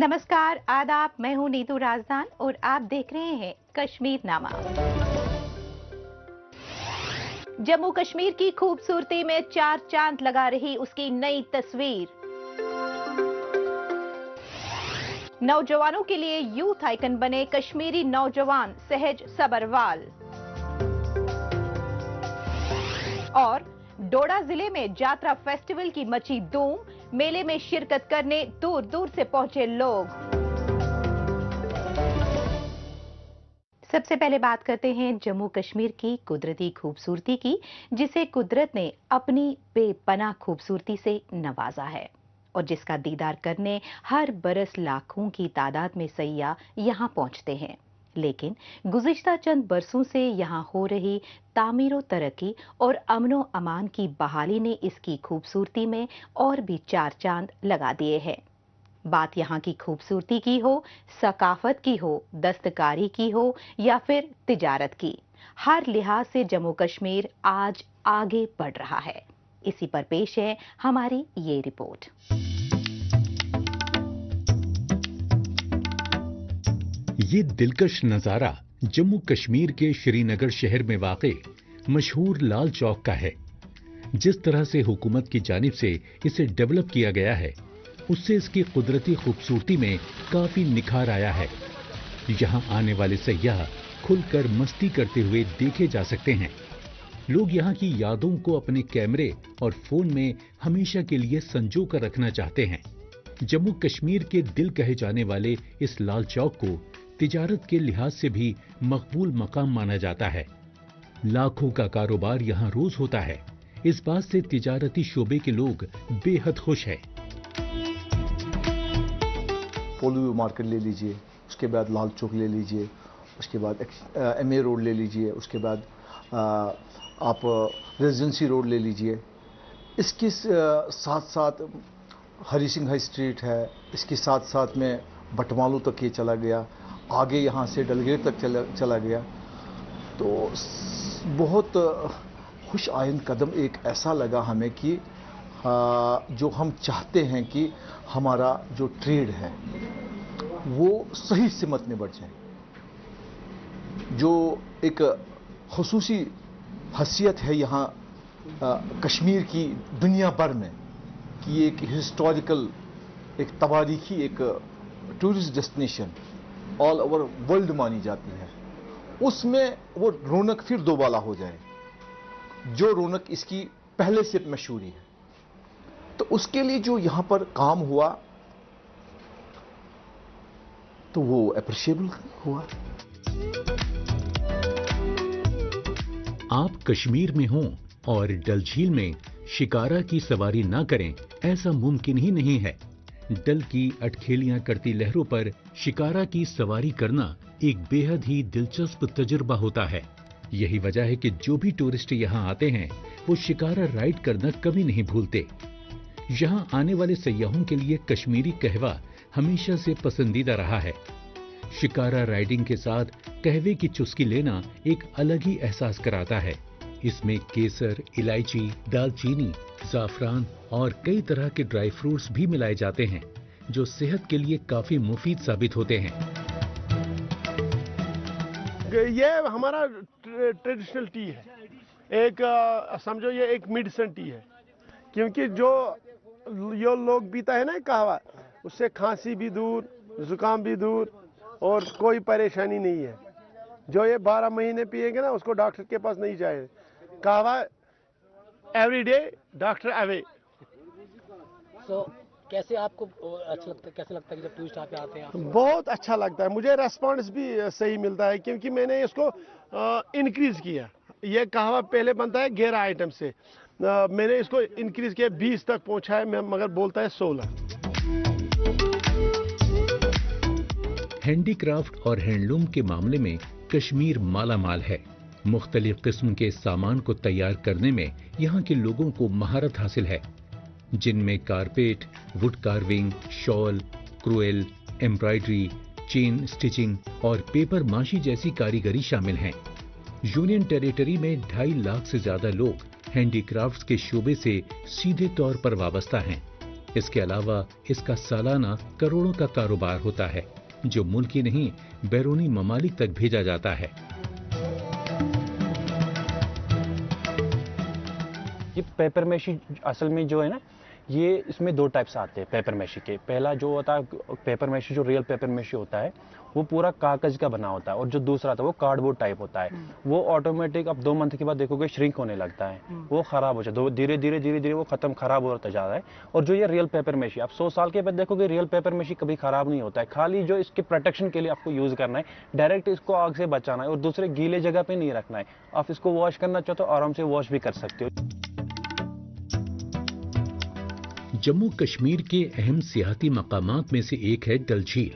नमस्कार, आदाब। मैं हूं नीतू राजदान और आप देख रहे हैं कश्मीर नामा। जम्मू कश्मीर की खूबसूरती में चार चांद लगा रही उसकी नई तस्वीर। नौजवानों के लिए यूथ आइकन बने कश्मीरी नौजवान सहज सबरवाल। और डोडा जिले में जात्रा फेस्टिवल की मची धूम, मेले में शिरकत करने दूर दूर से पहुंचे लोग। सबसे पहले बात करते हैं जम्मू कश्मीर की कुदरती खूबसूरती की, जिसे कुदरत ने अपनी बेपनाह खूबसूरती से नवाजा है और जिसका दीदार करने हर बरस लाखों की तादाद में सैयाह यहां पहुंचते हैं। लेकिन गुज़िश्ता चंद बरसों से यहां हो रही तामीरो तरक्की और अमनो अमान की बहाली ने इसकी खूबसूरती में और भी चार चांद लगा दिए हैं। बात यहाँ की खूबसूरती की हो, सकाफत की हो, दस्तकारी की हो या फिर तिजारत की, हर लिहाज से जम्मू कश्मीर आज आगे बढ़ रहा है। इसी पर पेश है हमारी ये रिपोर्ट। ये दिलकश नजारा जम्मू कश्मीर के श्रीनगर शहर में वाक़े मशहूर लाल चौक का है। जिस तरह से हुकूमत की जानिब से इसे डेवलप किया गया है, उससे इसकी कुदरती खूबसूरती में काफी निखार आया है। यहाँ आने वाले सैयाह खुलकर मस्ती करते हुए देखे जा सकते हैं। लोग यहाँ की यादों को अपने कैमरे और फोन में हमेशा के लिए संजो कर रखना चाहते हैं। जम्मू कश्मीर के दिल कहे जाने वाले इस लाल चौक को तिजारत के लिहाज से भी मकबूल मकाम माना जाता है। लाखों का कारोबार यहाँ रोज होता है। इस बात से तिजारती शोबे के लोग बेहद खुश हैं। पोलो मार्केट ले लीजिए, उसके बाद लाल चौक ले लीजिए, उसके बाद MA रोड ले लीजिए, उसके बाद आप रेजिडेंसी रोड ले लीजिए। इसके साथ साथ हरी सिंह हाई स्ट्रीट है, इसके साथ साथ में बटमालू तक ये चला गया, आगे यहाँ से डलगेट तक चला गया। तो बहुत खुश आइंद कदम एक ऐसा लगा हमें कि जो हम चाहते हैं कि हमारा जो ट्रेड है वो सही सिमत में बढ़ जाए। जो एक खुसूसी हसीयत है यहाँ कश्मीर की दुनिया भर में कि एक हिस्टोरिकल, एक तवारीखी, एक tourist destination all over world मानी जाती है, उसमें वो रौनक फिर दोबाला हो जाए जो रौनक इसकी पहले से मशहूरी है। तो उसके लिए जो यहां पर काम हुआ तो वो अप्रिशिएबल हुआ। आप कश्मीर में हों और डल झील में शिकारा की सवारी ना करें, ऐसा मुमकिन ही नहीं है। डल की अटखेलियां करती लहरों पर शिकारा की सवारी करना एक बेहद ही दिलचस्प तजुर्बा होता है। यही वजह है कि जो भी टूरिस्ट यहाँ आते हैं वो शिकारा राइड करना कभी नहीं भूलते। यहाँ आने वाले सैयाहों के लिए कश्मीरी कहवा हमेशा से पसंदीदा रहा है। शिकारा राइडिंग के साथ कहवे की चुस्की लेना एक अलग ही एहसास कराता है। इसमें केसर, इलायची, दालचीनी, ज़ाफ़रान और कई तरह के ड्राई फ्रूट्स भी मिलाए जाते हैं, जो सेहत के लिए काफी मुफीद साबित होते हैं। ये हमारा ट्रेडिशनल टी है, एक समझो ये एक मेडिसिन टी है, क्योंकि जो लोग पीता है ना कहवा, उससे खांसी भी दूर, जुकाम भी दूर और कोई परेशानी नहीं है। जो ये 12 महीने पिएंगे ना, उसको डॉक्टर के पास नहीं जाए। कहवा एवरी डे डॉक्टर अवे। कैसे आपको अच्छा लगता है, कैसे लगता है कि जब टूरिस्ट यहाँ पे आते हैं? बहुत अच्छा लगता है, मुझे रेस्पॉन्स भी सही मिलता है, क्योंकि मैंने इसको इंक्रीज किया। ये कहवा पहले बनता है 11 आइटम से, मैंने इसको इंक्रीज किया 20 तक पहुंचा है, मगर बोलता है 16। हैंडीक्राफ्ट और हैंडलूम के मामले में कश्मीर माला माल है। मुख्तलिफ किस्म के सामान को तैयार करने में यहाँ के लोगों को महारत हासिल है, जिनमें carpet, wood carving, shawl, cruel, embroidery, chain stitching और पेपर माशी जैसी कारीगरी शामिल हैं। यूनियन टेरिटरी में 2.5 लाख से ज्यादा लोग हैंडीक्राफ्ट्स के शोबे से सीधे तौर पर वाबस्ता हैं। इसके अलावा इसका सालाना करोड़ों का कारोबार होता है, जो मुल्क ही नहीं बैरूनी ममालिक तक भेजा जाता है। ये पेपर मैशी असल में जो है ना, ये इसमें दो टाइप्स आते हैं पेपर मैशी के। पहला जो होता है पेपर मैशी, जो रियल पेपर मैशी होता है वो पूरा कागज का बना होता है, और जो दूसरा था वो कार्डबोर्ड टाइप होता है। वो ऑटोमेटिक अब 2 मंथ के बाद देखोगे श्रिंक होने लगता है, वो खराब हो जाता है, धीरे धीरे वो खत्म खराब होता जा रहा है। और जो ये रियल पेपर मैशी, आप 100 साल के बाद देखोगे रियल पेपर मैशी कभी खराब नहीं होता है। खाली जो इसके प्रोटेक्शन के लिए आपको यूज करना है, डायरेक्ट इसको आग से बचाना है और दूसरे गीले जगह पे नहीं रखना है। आप इसको वॉश करना चाहो तो आराम से वॉश भी कर सकते हो। जम्मू कश्मीर के अहम सियाहती मकामात में से एक है डल झील।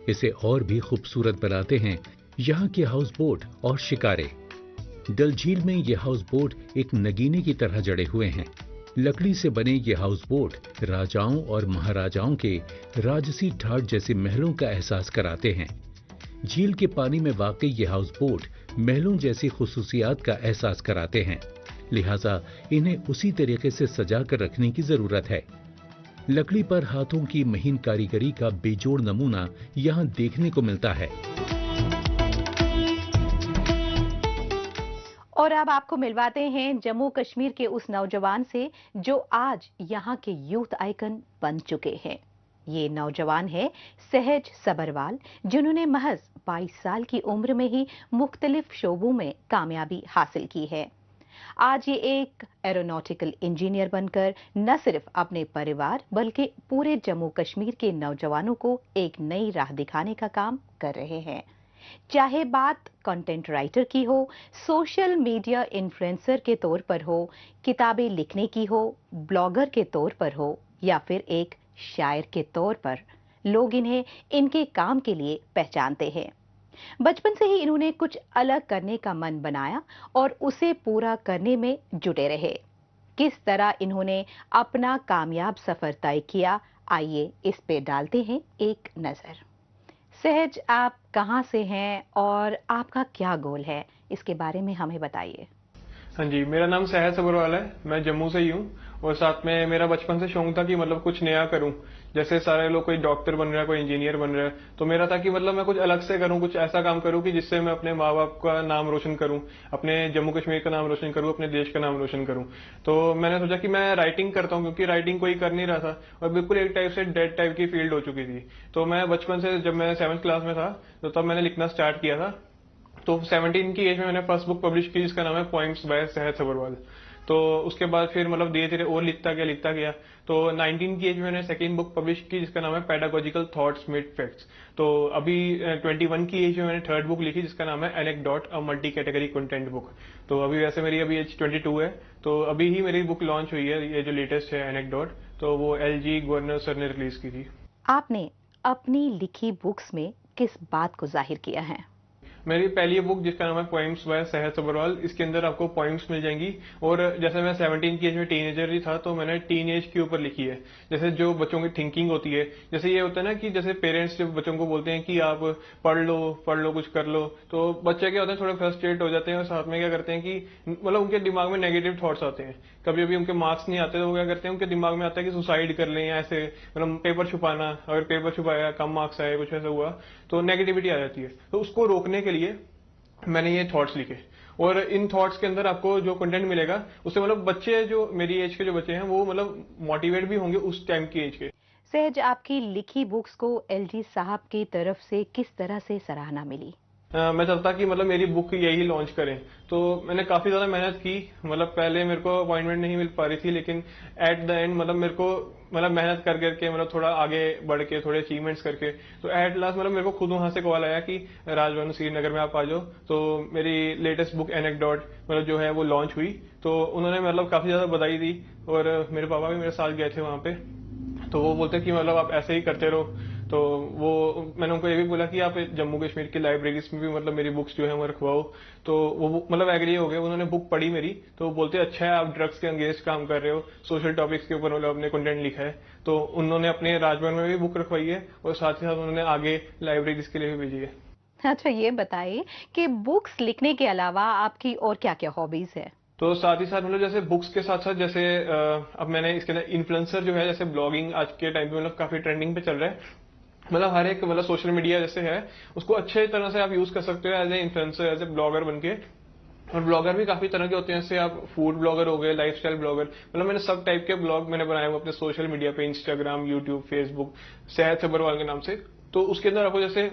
इसे और भी खूबसूरत बनाते हैं यहाँ के हाउस बोट और शिकारे। डल झील में ये हाउस बोट एक नगीने की तरह जड़े हुए हैं। लकड़ी से बने ये हाउस बोट राजाओं और महाराजाओं के राजसी ठाट जैसे महलों का एहसास कराते हैं। झील के पानी में वाकई ये हाउस बोट महलों जैसी खुसूसियात का एहसास कराते हैं, लिहाजा इन्हें उसी तरीके से सजा कर रखने की जरूरत है। लकड़ी पर हाथों की महीन कारीगरी का बेजोड़ नमूना यहाँ देखने को मिलता है। और अब आपको मिलवाते हैं जम्मू कश्मीर के उस नौजवान से जो आज यहाँ के यूथ आइकन बन चुके हैं। ये नौजवान है सहज सबरवाल, जिन्होंने महज 22 साल की उम्र में ही मुख्तलिफ शोबों में कामयाबी हासिल की है। आज ये एक एरोनॉटिकल इंजीनियर बनकर न सिर्फ अपने परिवार बल्कि पूरे जम्मू कश्मीर के नौजवानों को एक नई राह दिखाने का काम कर रहे हैं। चाहे बात कंटेंट राइटर की हो, सोशल मीडिया इन्फ्लुएंसर के तौर पर हो, किताबें लिखने की हो, ब्लॉगर के तौर पर हो या फिर एक शायर के तौर पर, लोग इन्हें इनके काम के लिए पहचानते हैं। बचपन से ही इन्होंने कुछ अलग करने का मन बनाया और उसे पूरा करने में जुटे रहे। किस तरह इन्होंने अपना कामयाब सफर तय किया, आइए इस पे डालते हैं एक नजर। सहज, आप कहां से हैं और आपका क्या गोल है, इसके बारे में हमें बताइए। हाँ जी, मेरा नाम सहज सबरवाल है, मैं जम्मू से ही हूँ। और साथ में मेरा बचपन से शौक था कि मतलब कुछ नया करूं। जैसे सारे लोग कोई डॉक्टर बन रहा है, कोई इंजीनियर बन रहा है, तो मेरा था कि मतलब मैं कुछ अलग से करूं, कुछ ऐसा काम करूं कि जिससे मैं अपने माँ बाप का नाम रोशन करूं, अपने जम्मू कश्मीर का नाम रोशन करूं, अपने देश का नाम रोशन करूं। तो मैंने सोचा कि मैं राइटिंग करता हूं, क्योंकि राइटिंग कोई कर नहीं रहा था और बिल्कुल एक टाइप से डेड टाइप की फील्ड हो चुकी थी। तो मैं बचपन से, जब मैं 7th क्लास में था, तो तब मैंने लिखना स्टार्ट किया था। तो 17 की एज में मैंने फर्स्ट बुक पब्लिश की, जिसका नाम है पोइम्स बाय सहज सबरवाल। तो उसके बाद फिर मतलब धीरे धीरे और लिखता गया। तो 19 की एज में मैंने सेकंड बुक पब्लिश की, जिसका नाम है पेडागोजिकल थॉट्स मिड फैक्ट्स। तो अभी 21 की एज में मैंने थर्ड बुक लिखी, जिसका नाम है anecdote, a multi category content book. तो अभी वैसे मेरी अभी एज 22 है, तो अभी ही मेरी बुक लॉन्च हुई है, ये जो लेटेस्ट है एनेक्डोट, तो वो LG गवर्नर सर ने रिलीज की थी। आपने अपनी लिखी बुक्स में किस बात को जाहिर किया है? मेरी पहली बुक, जिसका नाम है पोइम्स बाय सहज सबरवाल, इसके अंदर आपको पोइम्स मिल जाएंगी। और जैसे मैं 17 की एज में टीनेजर ही था, तो मैंने टीन एज के ऊपर लिखी है। जैसे जो बच्चों की थिंकिंग होती है, जैसे ये होता है ना कि जैसे पेरेंट्स जब बच्चों को बोलते हैं कि आप पढ़ लो कुछ कर लो, तो बच्चे क्या होते हैं, थोड़े फ्रस्ट्रेट हो जाते हैं और साथ में क्या करते हैं कि मतलब उनके दिमाग में नेगेटिव थॉट्स आते हैं। कभी कभी उनके मार्क्स नहीं आते तो वो क्या करते हैं, उनके दिमाग में आता है कि सुसाइड कर लें, या ऐसे मतलब पेपर छुपाना, अगर पेपर छुपाया कम मार्क्स आए, कुछ ऐसा हुआ तो नेगेटिविटी आ जाती है। तो उसको रोकने के लिए मैंने ये थॉट्स लिखे। और इन थॉट्स के अंदर आपको जो कंटेंट मिलेगा, उससे मतलब बच्चे, जो मेरी एज के जो बच्चे हैं, वो मतलब मोटिवेट भी होंगे उस टाइम की एज के। सहज, आपकी लिखी बुक्स को LG साहब की तरफ से किस तरह से सराहना मिली? मैं चाहता कि मतलब मेरी बुक यही लॉन्च करें, तो मैंने काफी ज्यादा मेहनत की। मतलब पहले मेरे को अपॉइंटमेंट नहीं मिल पा रही थी, लेकिन एट द एंड मतलब मेरे को मतलब मेहनत कर करके मतलब थोड़ा आगे बढ़ के, थोड़े अचीवमेंट्स करके, तो एट लास्ट मतलब मेरे को खुद वहां से कॉल आया कि राजभवन श्रीनगर में आप आ जाओ। तो मेरी लेटेस्ट बुक एनेक्डोट मतलब जो है वो लॉन्च हुई। तो उन्होंने मतलब काफी ज्यादा बधाई दी, और मेरे पापा भी मेरे साथ गए थे वहां पे। तो वो बोलते कि मतलब आप ऐसे ही करते रहो। तो वो मैंने उनको ये भी बोला कि आप जम्मू कश्मीर की लाइब्रेरीज में भी मतलब मेरी बुक्स जो है वो रखवाओ। तो वो मतलब एग्री हो गए, उन्होंने बुक पढ़ी मेरी, तो वो बोलते अच्छा है आप ड्रग्स के अगेंस्ट काम कर रहे हो, सोशल टॉपिक्स के ऊपर मतलब अपने कंटेंट लिखा है। तो उन्होंने अपने राजभवन में भी बुक रखवाई है, और साथ ही साथ उन्होंने आगे लाइब्रेरीज के लिए भी भेजी है। अच्छा, ये बताइए कि बुक्स लिखने के अलावा आपकी और क्या क्या हॉबीज है? तो साथ ही साथ मतलब जैसे बुक्स के साथ साथ जैसे अब मैंने इसके अंदर इन्फ्लुएंसर जो है जैसे ब्लॉगिंग आज के टाइम पे मतलब काफी ट्रेंडिंग पे चल रहा है। मतलब हर एक मतलब सोशल मीडिया जैसे है उसको अच्छे तरह से आप यूज कर सकते हो as a influencer as a blogger बनके। और ब्लॉगर भी काफी तरह के होते हैं, जैसे आप फूड ब्लॉगर हो गए, लाइफस्टाइल ब्लॉगर, मतलब मैंने सब टाइप के ब्लॉग मैंने बनाए हुए अपने सोशल मीडिया पे, इंस्टाग्राम, यूट्यूब, फेसबुक, सेहत सब्बरवाल के नाम से। तो उसके अंदर आपको जैसे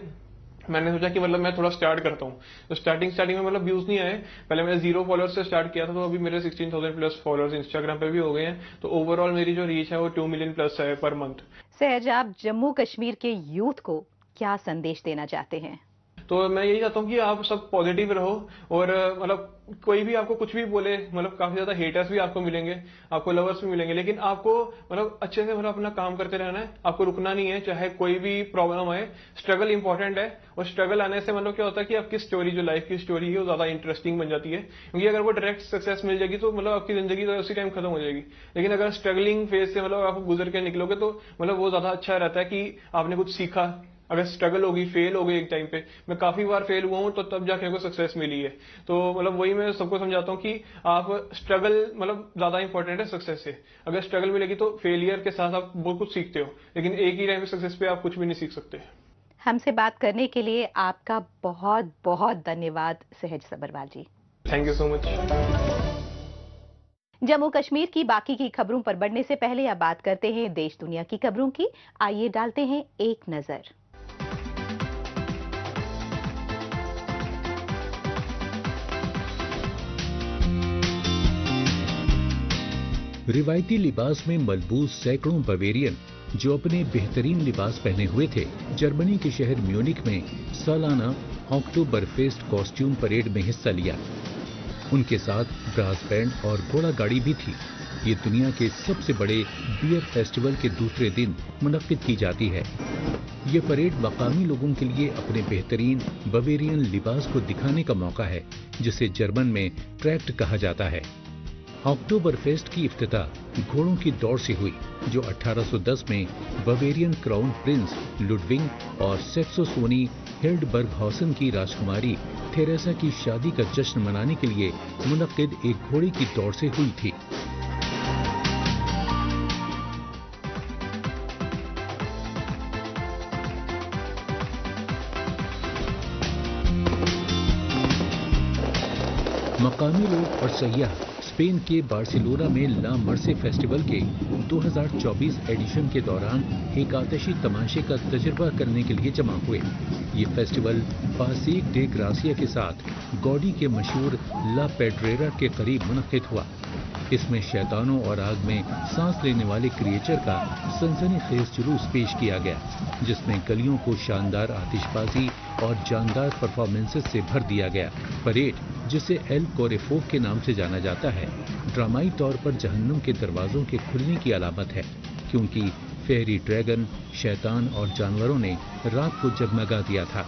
मैंने सोचा कि मतलब मैं थोड़ा स्टार्ट करता हूँ। तो स्टार्टिंग में मतलब व्यूज नहीं आए, पहले मैंने 0 फॉलोअर्स से स्टार्ट किया था, तो अभी मेरे 16,000 प्लस फॉलोअर्स इंस्टाग्राम पे भी हो गए हैं। तो ओवरऑल मेरी जो रीच है वो 2 मिलियन प्लस है पर मंथ। सहज, आप जम्मू कश्मीर के यूथ को क्या संदेश देना चाहते हैं? तो मैं यही चाहता हूँ कि आप सब पॉजिटिव रहो और मतलब कोई भी आपको कुछ भी बोले, मतलब काफी ज्यादा हेटर्स भी आपको मिलेंगे, आपको लवर्स भी मिलेंगे, लेकिन आपको मतलब अच्छे से मतलब अपना काम करते रहना है, आपको रुकना नहीं है, चाहे कोई भी प्रॉब्लम आए। स्ट्रगल इंपॉर्टेंट है, और स्ट्रगल आने से मतलब क्या होता है कि आपकी स्टोरी, जो लाइफ की स्टोरी है, वो ज्यादा इंटरेस्टिंग बन जाती है। क्योंकि अगर वो डायरेक्ट सक्सेस मिल जाएगी तो मतलब आपकी जिंदगी तो उसी टाइम खत्म हो जाएगी, लेकिन अगर स्ट्रगलिंग फेज से मतलब आप गुजर के निकलोगे तो मतलब वो ज्यादा अच्छा रहता है कि आपने कुछ सीखा। अगर स्ट्रगल होगी, फेल हो गई एक टाइम पे, मैं काफी बार फेल हुआ हूं तो तब जाके मेरे को सक्सेस मिली है। तो मतलब वही मैं सबको समझाता हूँ कि आप स्ट्रगल मतलब ज्यादा इंपॉर्टेंट है सक्सेस से। अगर स्ट्रगल मिलेगी तो फेलियर के साथ आप बहुत कुछ सीखते हो, लेकिन एक ही टाइम पे सक्सेस पे आप कुछ भी नहीं सीख सकते। हमसे बात करने के लिए आपका बहुत बहुत धन्यवाद Sahaj Sabbarwal ji. Thank you so much. Jammu Kashmir की बाकी की खबरों पर बढ़ने से पहले अब बात करते हैं देश दुनिया की खबरों की। आइए डालते हैं एक नजर। रिवायती लिबास में मलबूस सैकड़ों बवेरियन जो अपने बेहतरीन लिबास पहने हुए थे, जर्मनी के शहर म्यूनिख में सालाना अक्टूबर फेस्ट कॉस्ट्यूम परेड में हिस्सा लिया। उनके साथ ब्रास बैंड और घोड़ा गाड़ी भी थी। ये दुनिया के सबसे बड़े बियर फेस्टिवल के दूसरे दिन मुनक्किद की जाती है। ये परेड मकामी लोगों के लिए अपने बेहतरीन बवेरियन लिबास को दिखाने का मौका है, जिसे जर्मन में ट्रैक्ट कहा जाता है। अक्टूबर फेस्ट की इफ्तिताह घोड़ों की दौड़ से हुई, जो 1810 में बवेरियन क्राउन प्रिंस लुडविग और सैक्सोनी हिल्डबर्गहॉसन की राजकुमारी थेरेसा की शादी का जश्न मनाने के लिए मुनक्किद एक घोड़े की दौड़ से हुई थी। मकामी लोग और सयाह स्पेन के बार्सिलोना में ला मर्से फेस्टिवल के 2024 एडिशन के दौरान एक आतिशी तमाशे का तजुर्बा करने के लिए जमा हुए। ये फेस्टिवल पासेक डे ग्रासिया के साथ गॉडी के मशहूर ला पेड्रेरा के करीब मुनक्किद हुआ। इसमें शैतानों और आग में सांस लेने वाले क्रिएचर का सनसनीखेज जुलूस पेश किया गया, जिसमें गलियों को शानदार आतिशबाजी और जानदार परफॉर्मेंसेस से भर दिया गया। परेड, जिसे एल कोरेफोक के नाम से जाना जाता है, ड्रामाई तौर पर जहन्नुम के दरवाजों के खुलने की अलामत है, क्योंकि फेरी ड्रैगन, शैतान और जानवरों ने रात को जगमगा दिया था।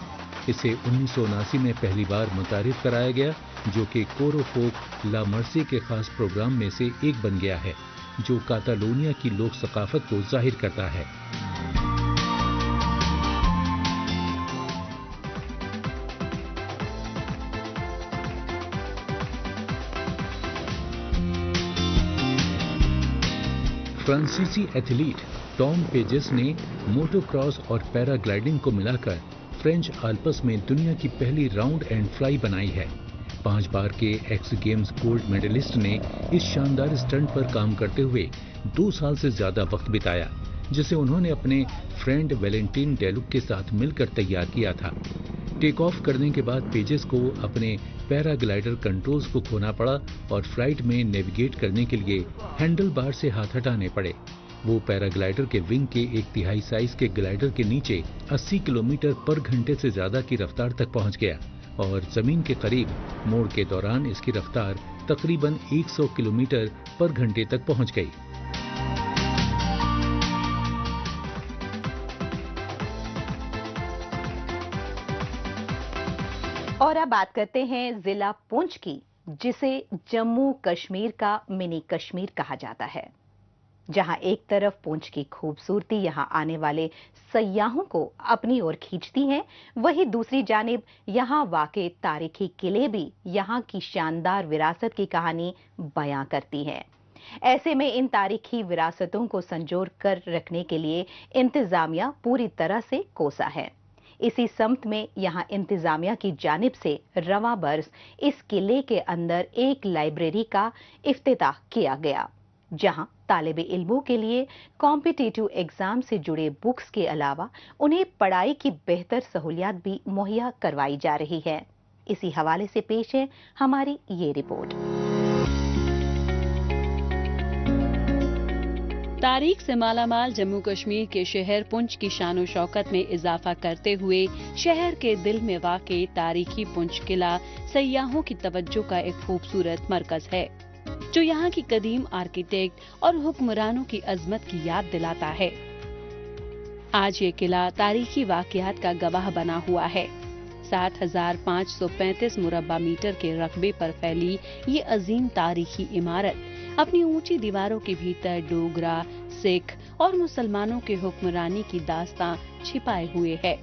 इसे 1979 में पहली बार मुतारिफ कराया गया, जो कि कोरोफोक ला मर्से के खास प्रोग्राम में से एक बन गया है, जो कातालोनिया की लोक सकाफत को जाहिर करता है। फ्रांसीसी एथलीट टॉम पेजेस ने मोटोक्रॉस और पैराग्लाइडिंग को मिलाकर फ्रेंच आल्प्स में दुनिया की पहली राउंड एंड फ्लाई बनाई है। 5 बार के एक्स गेम्स गोल्ड मेडलिस्ट ने इस शानदार स्टंट पर काम करते हुए 2 साल से ज्यादा वक्त बिताया, जिसे उन्होंने अपने फ्रेंड वैलेंटिन डेलुक के साथ मिलकर तैयार किया था। टेक ऑफ करने के बाद पेजेस को अपने पैराग्लाइडर कंट्रोल्स को खोना पड़ा और फ्लाइट में नेविगेट करने के लिए हैंडल बार से हाथ हटाने पड़े। वो पैराग्लाइडर के विंग के 1/3 साइज के ग्लाइडर के नीचे 80 किलोमीटर पर घंटे से ज्यादा की रफ्तार तक पहुंच गया और जमीन के करीब मोड़ के दौरान इसकी रफ्तार तकरीबन 100 किलोमीटर पर घंटे तक पहुंच गई। और अब बात करते हैं जिला पुंछ की, जिसे जम्मू कश्मीर का मिनी कश्मीर कहा जाता है। जहां एक तरफ पुंछ की खूबसूरती यहां आने वाले सयाहों को अपनी ओर खींचती है, वहीं दूसरी जानिब यहां वाक़े तारीखी किले भी यहां की शानदार विरासत की कहानी बयां करती हैं। ऐसे में इन तारीखी विरासतों को संजोर कर रखने के लिए इंतजामिया पूरी तरह से कोसा है। इसी सम्त में यहां इंतजामिया की जानिब से रवां बरस इस किले के अंदर एक लाइब्रेरी का इफ्तिताह किया गया, जहां तालिबे इल्मों के लिए कॉम्पिटिटिव एग्जाम से जुड़े बुक्स के अलावा उन्हें पढ़ाई की बेहतर सहूलियात भी मुहैया करवाई जा रही है। इसी हवाले से पेश है हमारी ये रिपोर्ट। तारीख से मालामाल जम्मू कश्मीर के शहर पुंछ की शानो शौकत में इजाफा करते हुए शहर के दिल में वाक़े तारीखी पुंछ किला सयाहों की तवज्जो का एक खूबसूरत मरकज है, जो यहाँ की कदीम आर्किटेक्ट और हुक्मरानों की अजमत की याद दिलाता है। आज ये किला तारीखी वाक़यात का गवाह बना हुआ है। 7,535 मुरब्बा मीटर के रकबे पर फैली ये अजीम तारीखी इमारत अपनी ऊंची दीवारों के भीतर डोगरा, सिख और मुसलमानों के हुक्मरानी की दास्तां छिपाए हुए है।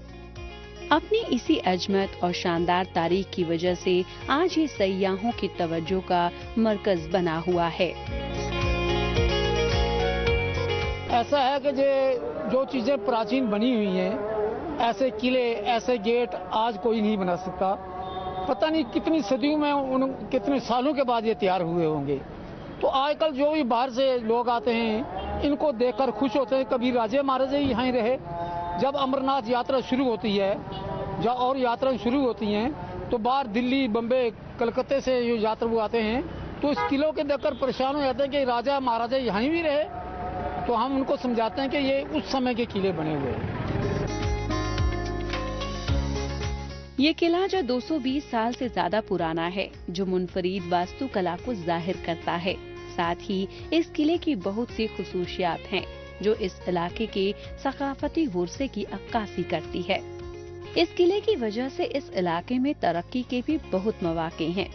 अपनी इसी अजमत और शानदार तारीख की वजह से आज ये सयाहों की तवज्जो का मरकज बना हुआ है। ऐसा है कि जो चीजें प्राचीन बनी हुई हैं, ऐसे किले, ऐसे गेट आज कोई नहीं बना सकता। पता नहीं कितनी सदियों में, कितने सालों के बाद ये तैयार हुए होंगे। तो आजकल जो भी बाहर से लोग आते हैं, इनको देखकर खुश होते हैं। कभी राजे महाराजे यहाँ ही रहे। जब अमरनाथ यात्रा शुरू होती है और यात्रा शुरू होती हैं, तो बाहर दिल्ली, बम्बे, कलकत्ते से ये यात्रु आते हैं, तो इस किलों के देखकर परेशान हो जाते हैं कि राजा महाराजा यहीं भी रहे। तो हम उनको समझाते हैं कि ये उस समय के किले बने हुए हैं। ये किला जो 220 साल से ज्यादा पुराना है, जो मुनफरीद वास्तुकला को जाहिर करता है। साथ ही इस किले की बहुत सी खुसूसियात हैं, जो इस इलाके के सकाफती वर्से की अक्कासी करती है। इस किले की वजह से इस इलाके में तरक्की के भी बहुत मौके हैं।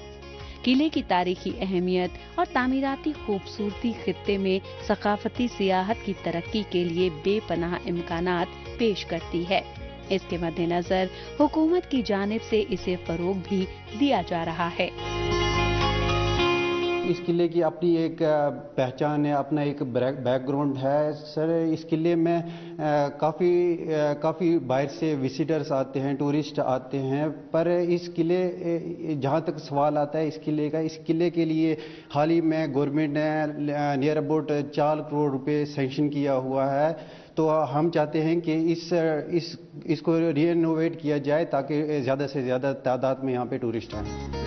किले की तारीखी अहमियत और तामीराती खूबसूरती खित्ते में सकाफती सियाहत की तरक्की के लिए बेपनाह इम्कानात पेश करती है। इसके मद्देनजर हुकूमत की जानिब से इसे फरोग भी दिया जा रहा है। इस किले की अपनी एक पहचान है, अपना एक बैकग्राउंड है। सर, इस किले में काफ़ी बाहर से विजिटर्स आते हैं, टूरिस्ट आते हैं। पर इस किले, जहाँ तक सवाल आता है इस किले का, इस किले के लिए हाल ही में गवर्नमेंट ने नियर अबाउट 4 करोड़ रुपए सैंक्शन किया हुआ है। तो हम चाहते हैं कि इसको रीइनोवेट किया जाए, ताकि ज़्यादा से ज़्यादा तादाद में यहाँ पे टूरिस्ट आएँ।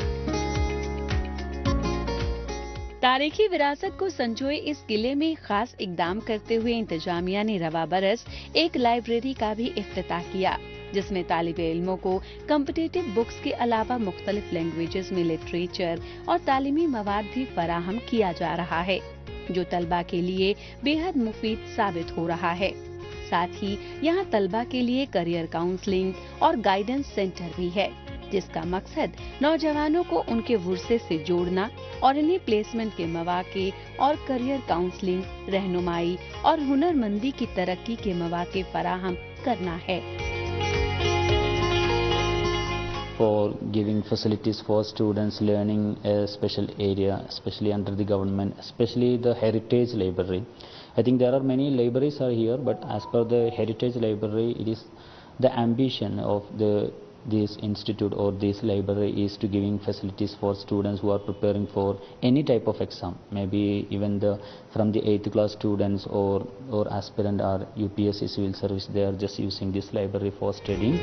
तारीखी विरासत को संजोए इस किले में खास इकदाम करते हुए इंतजामिया ने रवा बरस एक लाइब्रेरी का भी इफ्तिताह किया, जिसमें तालिबे इल्मों को कॉम्पिटिटिव बुक्स के अलावा मुख्तलिफ लैंग्वेजेस में लिटरेचर और तालीमी मवाद भी फराहम किया जा रहा है, जो तलबा के लिए बेहद मुफीद साबित हो रहा है। साथ ही यहाँ तलबा के लिए करियर काउंसलिंग और गाइडेंस सेंटर भी है, जिसका मकसद नौजवानों को उनके वर्से से जोड़ना और इन्हें प्लेसमेंट के मौके और करियर काउंसलिंग, रहनुमाई और हुनरमंदी की तरक्की के मौके फराहम करना है। For giving facilities for students learning a special area, especially under the government, especially the heritage library. I think there are many libraries are here, but as per the heritage library, it is the ambition of this institute or this library is to giving facilities for students who are preparing for any type of exam, maybe even from the 8th class students or aspirant or UPSC civil service. They are just using this library for studying.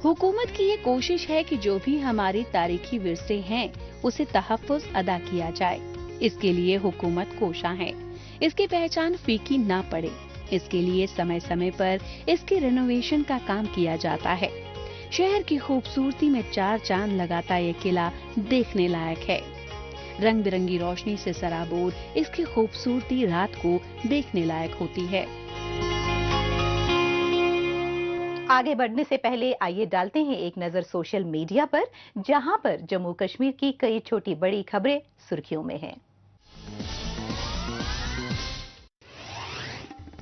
हुकूमत की ये कोशिश है कि जो भी हमारी तारीखी विरसे हैं, उसे तहफ़्फ़ुज़ अदा किया जाए। इसके लिए हुकूमत कोशा है, इसकी पहचान फीकी ना पड़े। इसके लिए समय समय पर इसके रेनोवेशन का काम किया जाता है। शहर की खूबसूरती में 4 चांद लगाता ये किला देखने लायक है। रंग बिरंगी रोशनी से सराबोर इसकी खूबसूरती रात को देखने लायक होती है। आगे बढ़ने से पहले आइए डालते हैं एक नजर सोशल मीडिया पर, जहां पर जम्मू कश्मीर की कई छोटी बड़ी खबरें सुर्खियों में हैं।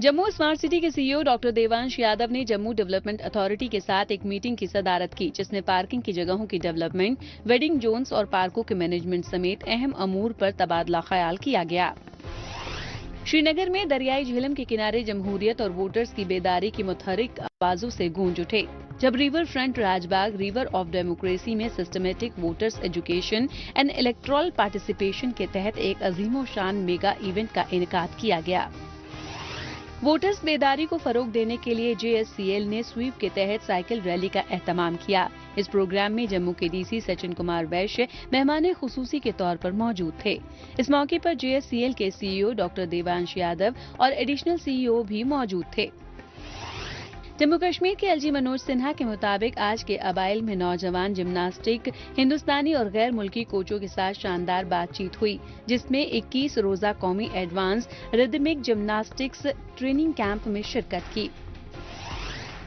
जम्मू स्मार्ट सिटी के सीईओ डॉक्टर देवांश यादव ने जम्मू डेवलपमेंट अथॉरिटी के साथ एक मीटिंग की सदारत की, जिसमें पार्किंग की जगहों की डेवलपमेंट, वेडिंग जोन्स और पार्कों के मैनेजमेंट समेत अहम अमूर पर तबादला ख्याल किया गया। श्रीनगर में दरियाई झेलम के किनारे जमहूरियत और वोटर्स की बेदारी की मुतहरिक आवाजों से गूंज उठे, जब river front Rajbagh river of democracy में systematic voters education and electoral participation के तहत एक अजीमो शान मेगा इवेंट का इनेकाद किया गया। वोटर्स बेदारी को फरोग देने के लिए JSCL ने स्वीप के तहत साइकिल रैली का एहतमाम किया। इस प्रोग्राम में जम्मू के DC सचिन कुमार वैश्य मेहमान खुसूसी के तौर पर मौजूद थे। इस मौके पर JSCL के CEO डॉक्टर देवांश यादव और एडिशनल CEO भी मौजूद थे। जम्मू कश्मीर के LG मनोज सिन्हा के मुताबिक आज के अबाइल में नौजवान जिम्नास्टिक हिंदुस्तानी और गैर मुल्की कोचों के साथ शानदार बातचीत हुई, जिसमें 21 रोजा कौमी advance rhythmic gymnastics training camp में शिरकत की।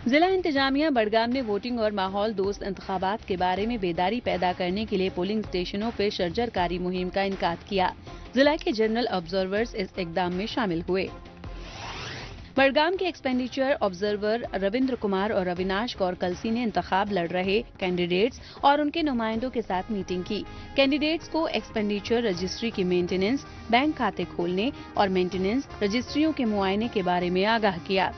जिला इंतजामिया बडगाम ने वोटिंग और माहौल दोस्त इंतखाबात के बारे में बेदारी पैदा करने के लिए पोलिंग स्टेशनों पर शर्जरकारी मुहिम का इनकाद किया। जिला के जनरल ऑब्जर्वर्स इस इकदाम में शामिल हुए। बडगाम के एक्सपेंडिचर ऑब्जर्वर रविंद्र कुमार और अविनाश कौर कलसी ने इंतखाब लड़ रहे कैंडिडेट्स और उनके नुमाइंदों के साथ मीटिंग की। कैंडिडेट्स को एक्सपेंडिचर रजिस्ट्री की मेंटेनेंस, बैंक खाते खोलने और मेंटेनेंस रजिस्ट्रियों के मुआयने के बारे में आगाह किया।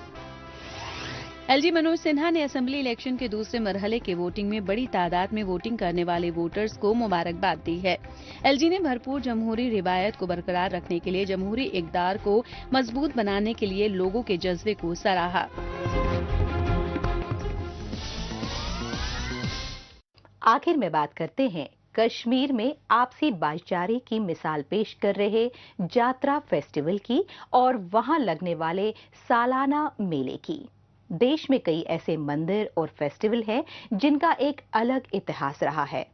LG मनोज सिन्हा ने असेंबली इलेक्शन के दूसरे मरहले के वोटिंग में बड़ी तादाद में वोटिंग करने वाले वोटर्स को मुबारकबाद दी है। LG ने भरपूर जमहूरी रिवायत को बरकरार रखने के लिए जमहूरी इक़दार को मजबूत बनाने के लिए लोगों के जज्बे को सराहा। आखिर में बात करते हैं कश्मीर में आपसी भाईचारे की मिसाल पेश कर रहे जात्रा फेस्टिवल की और वहां लगने वाले सालाना मेले की। देश में कई ऐसे मंदिर और फेस्टिवल हैं जिनका एक अलग इतिहास रहा है।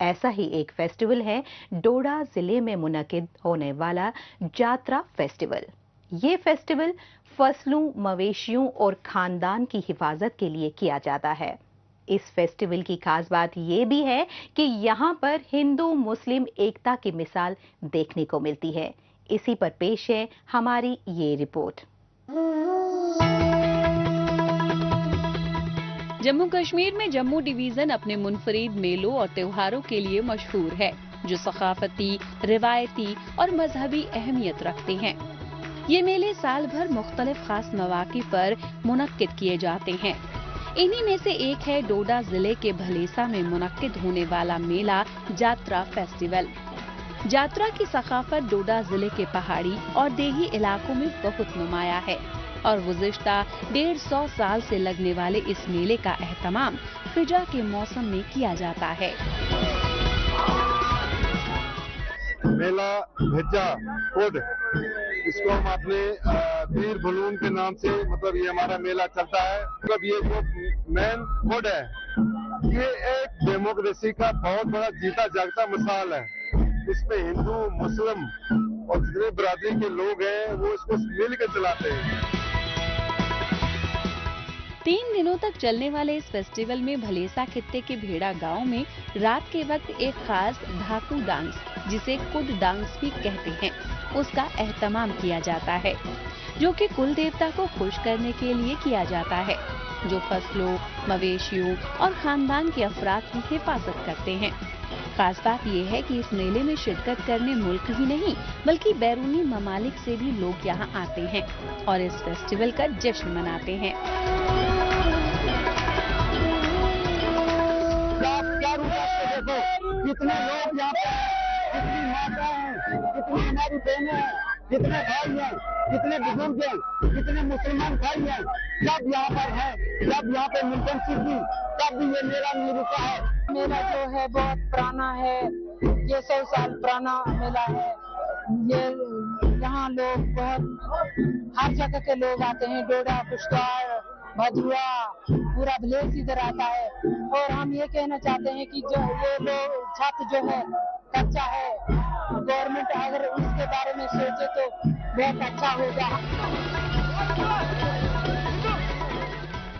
ऐसा ही एक फेस्टिवल है डोडा जिले में मुनक्किद होने वाला जात्रा फेस्टिवल। ये फेस्टिवल फसलों, मवेशियों और खानदान की हिफाजत के लिए किया जाता है। इस फेस्टिवल की खास बात यह भी है कि यहाँ पर हिंदू मुस्लिम एकता की मिसाल देखने को मिलती है। इसी पर पेश है हमारी ये रिपोर्ट। जम्मू कश्मीर में जम्मू डिवीजन अपने मुनफरिद मेलों और त्योहारों के लिए मशहूर है, जो सकाफती, रिवायती और मजहबी अहमियत रखते हैं। ये मेले साल भर मुख्तलिफ खास मौक़े पर मुनक्किद किए जाते हैं। इन्हीं में से एक है डोडा जिले के भलेसा में मुनक्किद होने वाला मेला जात्रा फेस्टिवल। जात्रा की सकाफत डोडा जिले के पहाड़ी और देही इलाकों में बहुत नुमाया है और गुज़िश्ता 150 साल से लगने वाले इस मेले का एहतमाम फिजा के मौसम में किया जाता है। मेला भेजा कोड, इसको हम अपने पीर बलून के नाम से, मतलब ये हमारा मेला चलता है। मतलब ये जो मेन कोड है, ये एक डेमोक्रेसी का बहुत बड़ा जीता जागता मिसाल है। इसमें हिंदू, मुस्लिम और जितने बिरादरी के लोग हैं वो इसको मिल कर चलाते हैं। 3 दिनों तक चलने वाले इस फेस्टिवल में भलेसा खित्ते के भेड़ा गांव में रात के वक्त एक खास धाकू डांस, जिसे कुड डांस भी कहते हैं, उसका एहतमाम किया जाता है, जो कि कुल देवता को खुश करने के लिए किया जाता है, जो फसलों, मवेशियों और खानदान के अफराद की हिफाजत करते हैं। खास बात यह है कि इस मेले में शिरकत करने मुल्क ही नहीं बल्कि बैरूनी ममालिक से भी लोग यहाँ आते हैं और इस फेस्टिवल का जश्न मनाते हैं। कितने लोग यहाँ पे, कितनी माता हैं, कितनी हमारी बहनें हैं, कितने भाई हैं, कितने बुजुर्ग हैं, कितने मुसलमान भाई हैं, सब यहाँ पर है। जब यहाँ पे मिल्टन सिटी, तब भी ये मेला नहीं रुका है। मेला जो है बहुत पुराना है, ये 100 साल पुराना मेला है। ये यहाँ लोग बहुत हर जगह के लोग आते हैं, डोडा, पुष्कर, भदुआ, पूरा विलेज इधर आता है। और हम ये कहना चाहते हैं कि जो ये लोग छत जो है कच्चा है, गवर्नमेंट अगर इसके बारे में सोचे तो बहुत अच्छा होगा।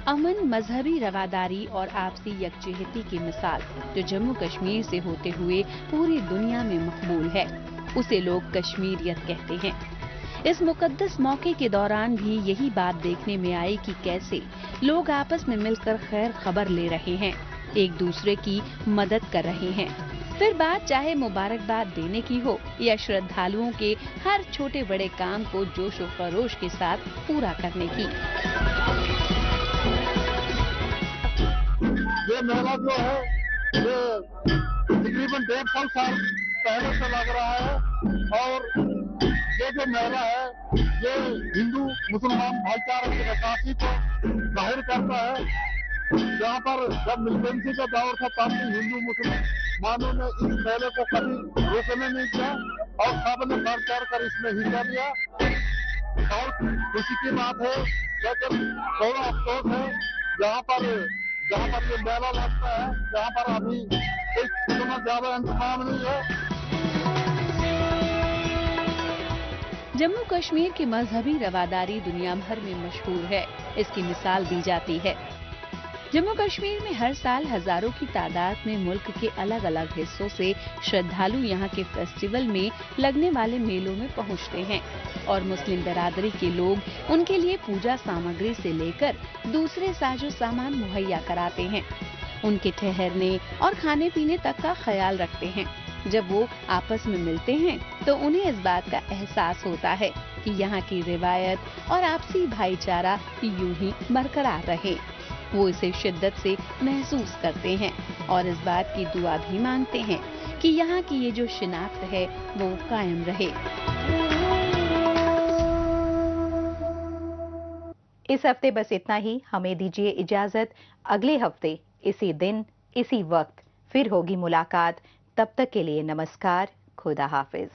अमन, मजहबी रवादारी और आपसी यकजहती की मिसाल जो जम्मू कश्मीर से होते हुए पूरी दुनिया में मकबूल है, उसे लोग कश्मीरियत कहते हैं। इस मुकद्दस मौके के दौरान भी यही बात देखने में आई कि कैसे लोग आपस में मिलकर खैर खबर ले रहे हैं, एक दूसरे की मदद कर रहे हैं। फिर बात चाहे मुबारकबाद देने की हो या श्रद्धालुओं के हर छोटे बड़े काम को जोश और खरोश के साथ पूरा करने की। ये मेला जो है ये तकरीबन 150 साल पहले से लग रहा है और ये जो मेला है ये हिंदू मुसलमान भाईचारे की नक्काशी को जाहिर करता है। यहाँ पर जब मिलिटेंसी का दौर था तब भी हिंदू मुसलमानों ने इस मेले को कभी रोकने नहीं किया और सब ने बढ़ चढ़ कर इसमें हिस्सा लिया और खुशी की बात है। लेकिन थोड़ा अफसोस है जहाँ पर ये मेला लगता है जहाँ पर अभी इतना ज्यादा इंतजाम नहीं है। जम्मू कश्मीर की मजहबी रवादारी दुनिया भर में मशहूर है, इसकी मिसाल दी जाती है। जम्मू कश्मीर में हर साल हजारों की तादाद में मुल्क के अलग अलग हिस्सों से श्रद्धालु यहाँ के फेस्टिवल में लगने वाले मेलों में पहुँचते हैं और मुस्लिम बिरादरी के लोग उनके लिए पूजा सामग्री से लेकर दूसरे साजो सामान मुहैया कराते हैं। उनके ठहरने और खाने पीने तक का ख्याल रखते हैं। जब वो आपस में मिलते हैं तो उन्हें इस बात का एहसास होता है कि यहाँ की रिवायत और आपसी भाईचारा यूं ही बरकरार रहे। वो इसे शिद्दत से महसूस करते हैं और इस बात की दुआ भी मांगते हैं कि यहाँ की ये जो शिनाख्त है वो कायम रहे। इस हफ्ते बस इतना ही। हमें दीजिए इजाजत। अगले हफ्ते इसी दिन इसी वक्त फिर होगी मुलाकात। तब तक के लिए नमस्कार। खुदा हाफिज।